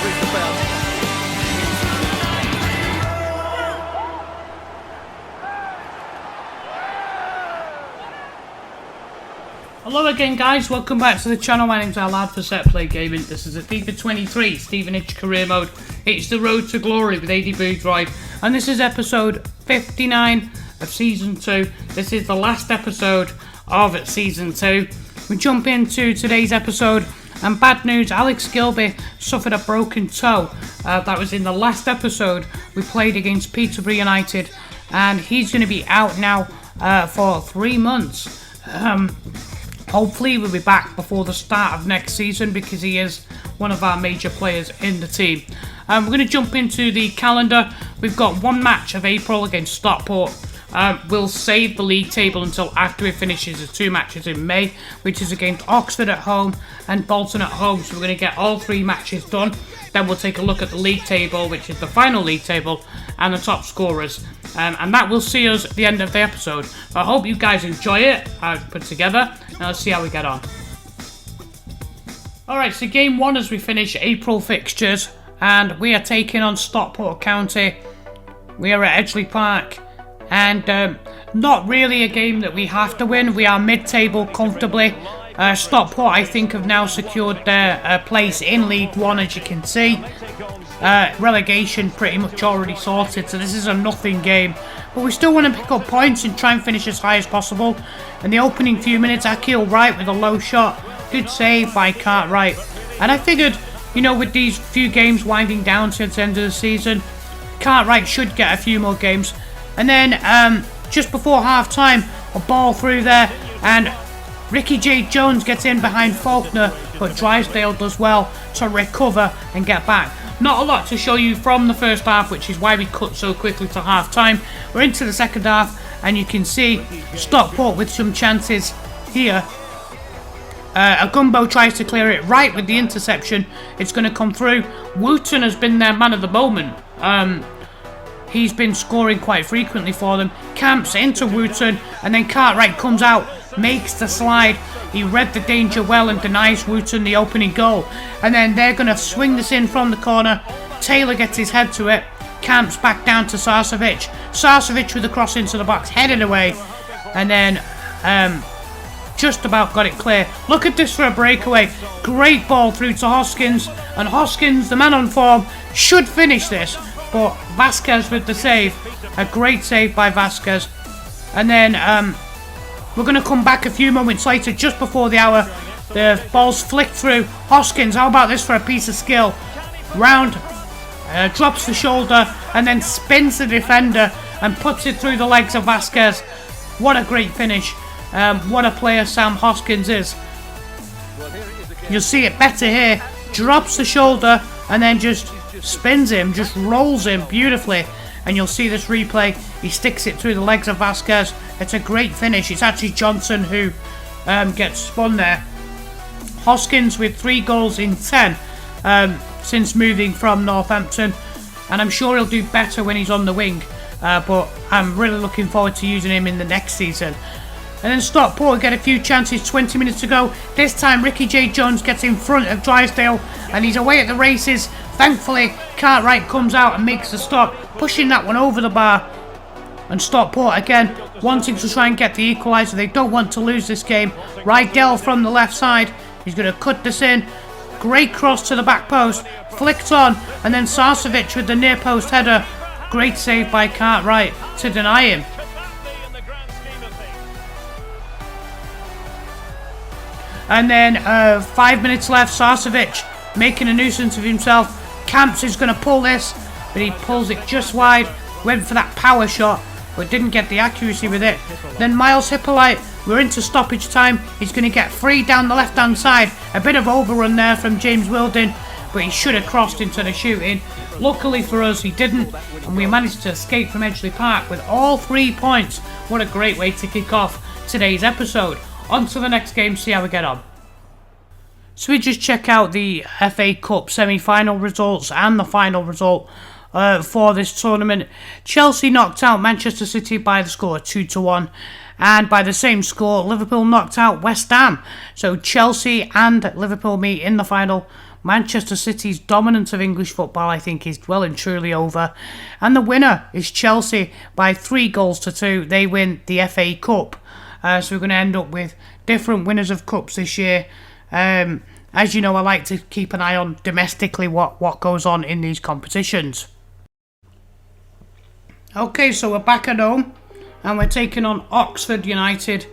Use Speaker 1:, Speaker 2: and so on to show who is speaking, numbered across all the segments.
Speaker 1: covers the bell.
Speaker 2: Hello again guys, welcome back to the channel. My name's Lad for Set Play Gaming. This is a FIFA 23 Stevenage career mode. It's the road to glory with Aidy Boothroyd, and this is episode 59 of season 2. This is the last episode of season 2. We jump into today's episode, and bad news, Alex Gilby suffered a broken toe. That was in the last episode we played against Peterborough United, and he's going to be out now for 3 months. Hopefully we'll be back before the start of next season because he is one of our major players in the team. We're going to jump into the calendar. We've got one match of April against Stockport. We'll save the league table until after he finishes his 2 matches in May, which is against Oxford at home and Bolton at home. So we're going to get all 3 matches done. Then we'll take a look at the league table, which is the final league table, and the top scorers. And that will see us at the end of the episode. I hope you guys enjoy it. I've put together. Now let's see how we get on. Alright, so game 1 as we finish April fixtures. And we are taking on Stockport County. We are at Edgeley Park. And not really a game that we have to win. We are mid-table comfortably. Stockport, I think, have now secured their place in League 1, as you can see. Relegation pretty much already sorted, so this is a nothing game. But we still want to pick up points and try and finish as high as possible. In the opening few minutes, Akil Wright with a low shot. Good save by Cartwright. And I figured, you know, with these few games winding down to the end of the season, Cartwright should get a few more games. And then, just before half-time, a ball through there, and Ricky J. Jones gets in behind Faulkner, but Drysdale does well to recover and get back. Not a lot to show you from the first half, which is why we cut so quickly to half-time. We're into the second half, and you can see Stockport with some chances here. Agumbo tries to clear it right with the interception. It's going to come through. Wooten has been their man of the moment. He's been scoring quite frequently for them. Camps into Wooten, and then Cartwright comes out, makes the slide. He read the danger well and denies Wooten the opening goal. And then they're going to swing this in from the corner. Taylor gets his head to it. Camps back down to Sarcevic. Sarcevic with the cross into the box, headed away. And then just about got it clear. Look at this for a breakaway. Great ball through to Hoskins. And Hoskins, the man on form, should finish this. But Vasquez with the save. A great save by Vasquez. And then we're going to come back a few moments later, just before the hour. The ball's flicked through. Hoskins, how about this for a piece of skill? Round, drops the shoulder, and then spins the defender and puts it through the legs of Vasquez. What a great finish. What a player Sam Hoskins is. You'll see it better here. Drops the shoulder and then just spins him, just rolls him beautifully. And you'll see this replay. He sticks it through the legs of Vasquez. It's a great finish. It's actually Johnson who gets spun there. Hoskins with 3 goals in 10 since moving from Northampton. And I'm sure he'll do better when he's on the wing. But I'm really looking forward to using him in the next season. And then Stockport get a few chances 20 minutes to go. This time Ricky J. Jones gets in front of Drysdale and he's away at the races. Thankfully, Cartwright comes out and makes the stop, pushing that one over the bar. And Stockport again wanting to try and get the equaliser. They don't want to lose this game. Rydell from the left side. He's going to cut this in. Great cross to the back post. Flicked on. And then Sarcevic with the near post header. Great save by Cartwright to deny him. And then 5 minutes left. Sarcevic making a nuisance of himself. Camps is going to pull this, but he pulls it just wide. Went for that power shot, but didn't get the accuracy with it. Then Miles Hippolyte, we're into stoppage time. He's going to get free down the left-hand side. A bit of overrun there from James Wilding, but he should have crossed into the shooting. Luckily for us, he didn't, and we managed to escape from Edgeley Park with all 3 points. What a great way to kick off today's episode. On to the next game, see how we get on. So we just check out the FA Cup semi-final results and the final result for this tournament. Chelsea knocked out Manchester City by the score 2-1, and by the same score Liverpool knocked out West Ham. So Chelsea and Liverpool meet in the final. Manchester City's dominance of English football, I think, is well and truly over. And the winner is Chelsea by 3-2. They win the FA Cup. So we're going to end up with different winners of cups this year. As you know, I like to keep an eye on domestically what goes on in these competitions. Okay, so we're back at home and we're taking on Oxford United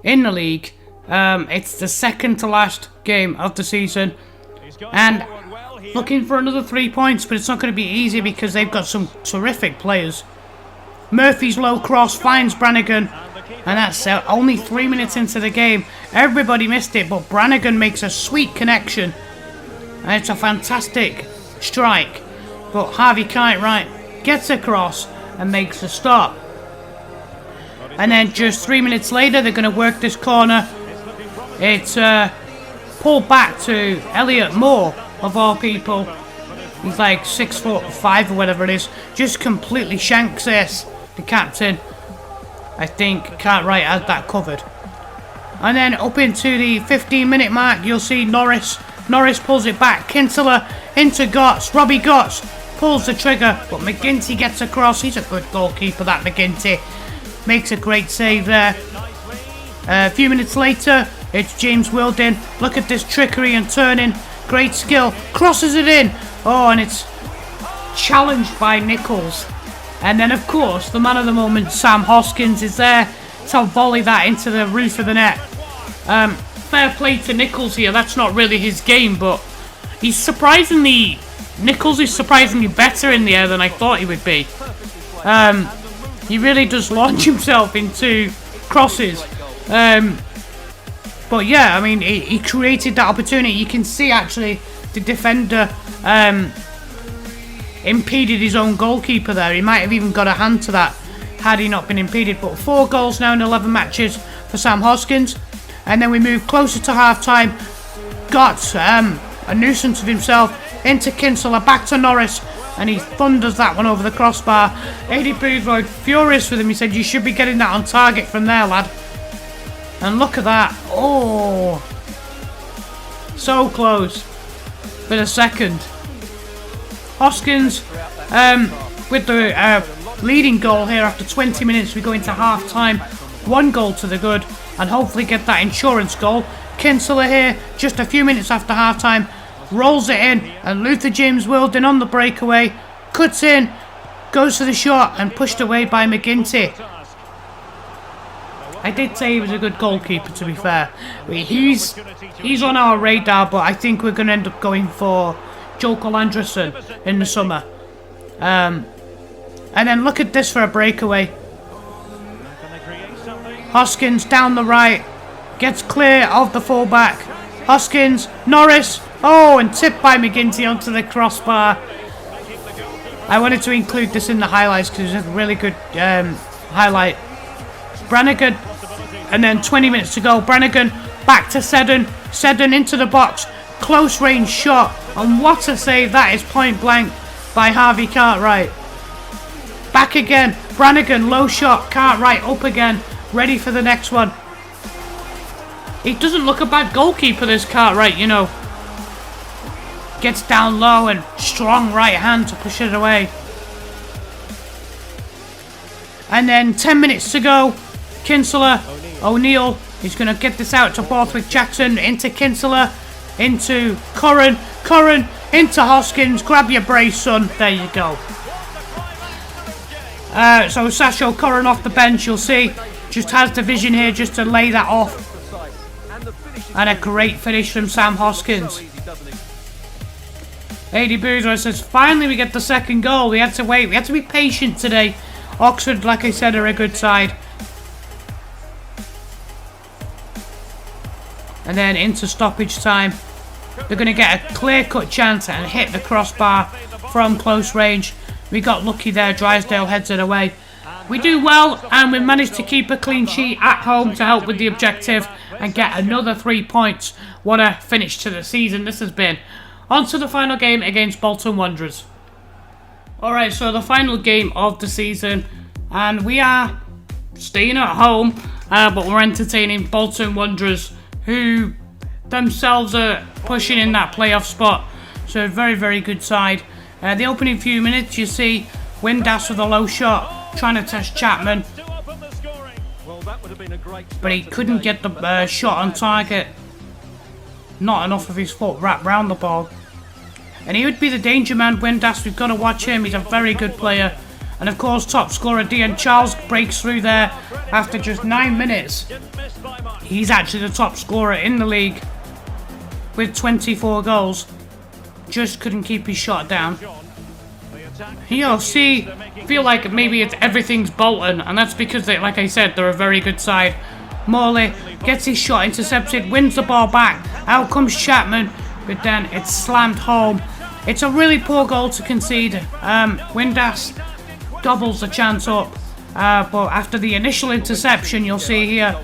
Speaker 2: in the league. It's the second to last game of the season and looking for another 3 points, but it's not going to be easy because they've got some terrific players. Murphy's low cross finds Brannigan, and that's only 3 minutes into the game. Everybody missed it, but Brannigan makes a sweet connection, and it's a fantastic strike. But Harvey Cartwright gets across and makes a stop. And then just 3 minutes later, they're going to work this corner. It's pulled back to Elliot Moore, of all people. He's like 6'5" or whatever it is. Just completely shanks this, the captain. I think Cartwright has that covered. And then up into the 15-minute mark, you'll see Norris. Norris pulls it back. Kinsella into Gotts. Robbie Gotts pulls the trigger, but McGinty gets across. He's a good goalkeeper, that McGinty. Makes a great save there. A few minutes later, it's James Wilden. Look at this trickery and turning. Great skill. Crosses it in. Oh, and it's challenged by Nichols. And then, of course, the man of the moment, Sam Hoskins, is there to volley that into the roof of the net. Fair play to Nichols here. That's not really his game, but Nichols is surprisingly better in the air than I thought he would be. He really does launch himself into crosses. But yeah, I mean, he created that opportunity. You can see, actually, the defender impeded his own goalkeeper there. He might have even got a hand to that had he not been impeded. But 4 goals now in 11 matches for Sam Hoskins. And then we move closer to half-time. Got a nuisance of himself into Kinsella, back to Norris, and he thunders that one over the crossbar. Aidy Boothroyd furious with him. He said, "You should be getting that on target from there, lad." And look at that. Oh, so close for the second. Hoskins with the leading goal here after 20 minutes. We go into half-time. 1 goal to the good, and hopefully get that insurance goal. Kinsella here, just a few minutes after half-time, rolls it in, and Luther James Wilden on the breakaway, cuts in, goes for the shot, and pushed away by McGinty. I did say he was a good goalkeeper, to be fair. He's on our radar, but I think we're going to end up going for Jokel Anderson in the summer. And then look at this for a breakaway. Hoskins down the right, gets clear of the fullback. Hoskins, Norris, oh, and tipped by McGinty onto the crossbar. I wanted to include this in the highlights because it's a really good highlight. Brannigan, and then 20 minutes to go. Brannigan back to Seddon. Seddon into the box. Close range shot. And what a save that is, point blank by Harvey Cartwright. Back again. Brannigan, low shot. Cartwright up again. Ready for the next one. He doesn't look a bad goalkeeper, this Cartwright, you know. Gets down low and strong right hand to push it away. And then 10 minutes to go. Kinsella, O'Neill is going to get this out to Borthwick Jackson, into Kinsella, into Curran, Curran into Hoskins. Grab your brace, son. There you go. So Sasho Curran off the bench, you'll see, just has the vision here just to lay that off. And a great finish from Sam Hoskins. Aidy Boothroyd says, finally we get the second goal. We had to wait. We had to be patient today. Oxford, like I said, are a good side. And then into stoppage time. They're going to get a clear-cut chance and hit the crossbar from close range. We got lucky there. Drysdale heads it away. We do well, and we managed to keep a clean sheet at home to help with the objective and get another 3 points. What a finish to the season this has been. On to the final game against Bolton Wanderers. Alright, so the final game of the season, and we are staying at home, but we're entertaining Bolton Wanderers, who themselves are pushing in that playoff spot. So a very, very good side. The opening few minutes, you see Windass with a low shot, trying to test Chapman. But he couldn't get the shot on target. Not enough of his foot wrapped round the ball. And he would be the danger man, Windass. We've got to watch him. He's a very good player. And of course, top scorer Dean Charles breaks through there after just 9 minutes. He's actually the top scorer in the league with 24 goals. Just couldn't keep his shot down. You'll see, feel like maybe everything's Bolton, and that's because, like I said, they're a very good side. Morley gets his shot intercepted, wins the ball back. Out comes Chapman, but then it's slammed home. It's a really poor goal to concede. Windass doubles the chance up, but after the initial interception, you'll see here,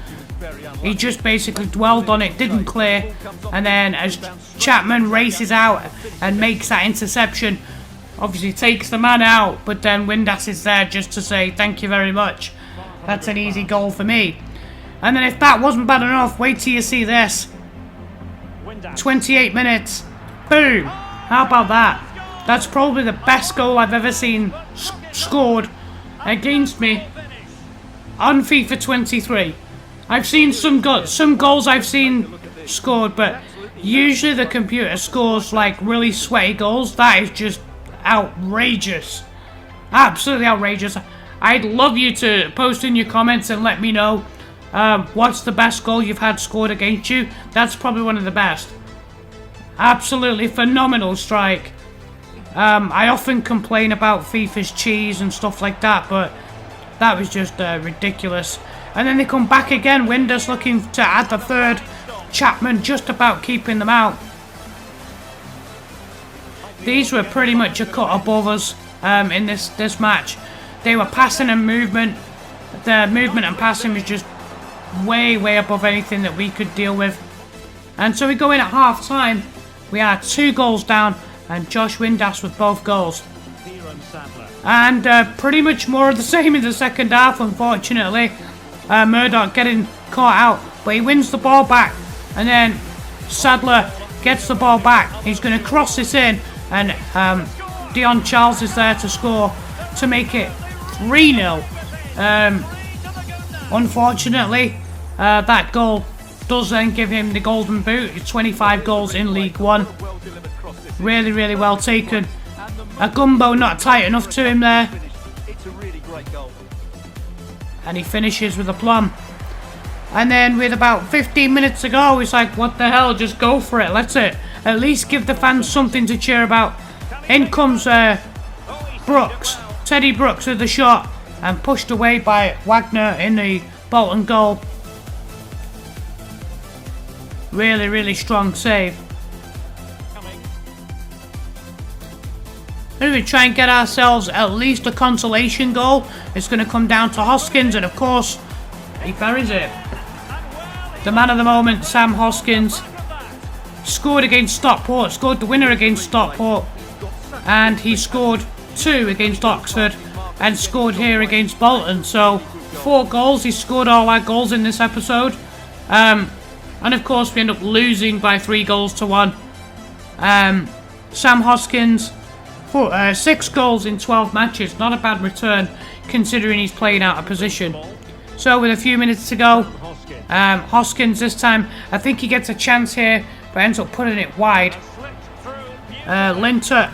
Speaker 2: he just basically dwelled on it, didn't clear, and then as Chapman races out and makes that interception, obviously takes the man out, but then Windass is there just to say thank you very much. That's an easy goal for me. And then if that wasn't bad enough, wait till you see this. 28 minutes. Boom. How about that? That's probably the best goal I've ever seen scored against me on FIFA 23. I've seen some goals I've seen scored, but usually the computer scores like really sweaty goals. That is just outrageous. Absolutely outrageous. I'd love you to post in your comments and let me know what's the best goal you've had scored against you. That's probably one of the best. Absolutely phenomenal strike. I often complain about FIFA's cheese and stuff like that, but that was just ridiculous. And then they come back again. Windass looking to add the third. Chapman just about keeping them out. These were pretty much a cut above us in this match. They were passing and movement. The movement and passing was just way above anything that we could deal with. And so we go in at half time. We are 2 goals down, and Josh Windass with both goals. And pretty much more of the same in the second half, unfortunately. Murdoch getting caught out, but he wins the ball back, and then Sadler gets the ball back. He's going to cross this in, and Deon Charles is there to score to make it 3-0. Unfortunately, that goal does then give him the golden boot. 25 goals in League One. Really well taken. A gumbo not tight enough to him there. And he finishes with a plum. And then with about 15 minutes to go, it's like, what the hell, just go for it. Let's at least give the fans something to cheer about. In comes Brooks. Teddy Brooks with the shot, and pushed away by Wagner in the Bolton goal. Really strong save. Maybe try and get ourselves at least a consolation goal. It's going to come down to Hoskins, and of course, he buries it. The man of the moment, Sam Hoskins, scored against Stockport, scored the winner against Stockport, and he scored 2 against Oxford, and scored here against Bolton. So 4 goals. He scored all our goals in this episode. And of course, we end up losing by 3 goals to 1. Sam Hoskins, 6 goals in 12 matches. Not a bad return, considering he's playing out of position. So with a few minutes to go, Hoskins this time, I think he gets a chance here, but ends up putting it wide. Linter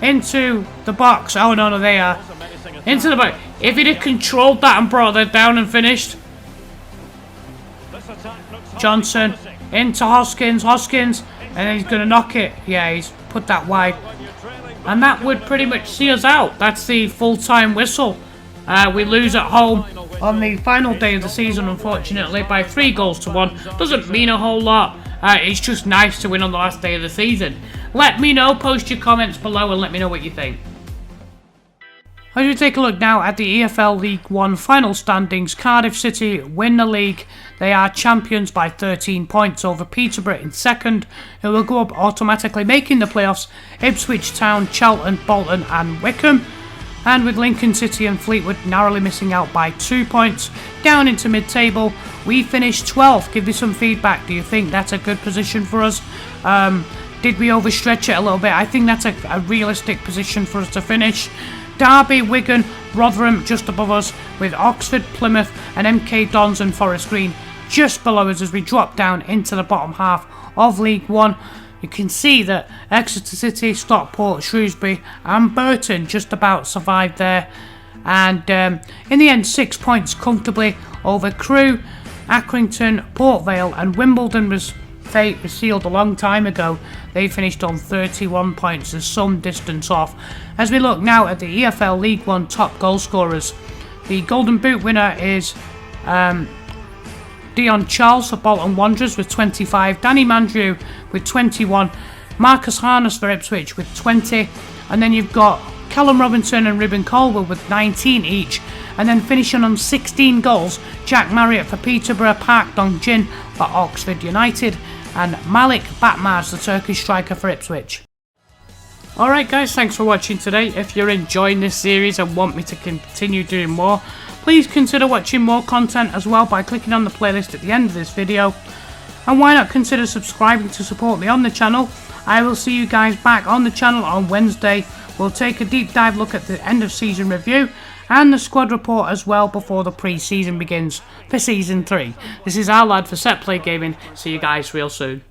Speaker 2: into the box. Oh no, they are into the box. If he'd have controlled that and brought that down and finished. Johnson into Hoskins, and then he's going to knock it. Yeah, he's put that wide. And that would pretty much see us out. That's the full-time whistle. We lose at home on the final day of the season, unfortunately, by 3 goals to 1. Doesn't mean a whole lot. It's just nice to win on the last day of the season. Let me know, post your comments below and let me know what you think. As we take a look now at the EFL League 1 final standings, Cardiff City win the league. They are champions by 13 points over Peterborough in second, who will go up automatically, making the playoffs. Ipswich Town, Charlton, Bolton and Wickham And with Lincoln City and Fleetwood narrowly missing out by 2 points, down into mid-table, we finished 12th. Give me some feedback. Do you think that's a good position for us? Did we overstretch it a little bit? I think that's a realistic position for us to finish. Derby, Wigan, Rotherham just above us, with Oxford, Plymouth and MK Dons and Forest Green just below us as we drop down into the bottom half of League One. You can see that Exeter City, Stockport, Shrewsbury and Bolton just about survived there. And in the end, 6 points comfortably over Crewe, Accrington, Port Vale and Wimbledon. Was fate was sealed a long time ago. They finished on 31 points, as some distance off. As we look now at the EFL League One top goal scorers, the Golden Boot winner is Dion Charles for Bolton Wanderers with 25, Danny Mandrew with 21, Marcus Harness for Ipswich with 20, and then you've got Callum Robinson and Ruben Colwell with 19 each, and then finishing on 16 goals, Jack Marriott for Peterborough, Park Dong-jin for Oxford United, and Malik Batmaz, the Turkish striker, for Ipswich. Alright guys, thanks for watching today. If you're enjoying this series and want me to continue doing more, please consider watching more content as well by clicking on the playlist at the end of this video. And why not consider subscribing to support me on the channel. I will see you guys back on the channel on Wednesday. We'll take a deep dive look at the end of season review and the squad report as well before the pre-season begins for season 3. This is our lad for Set Play Gaming. See you guys real soon.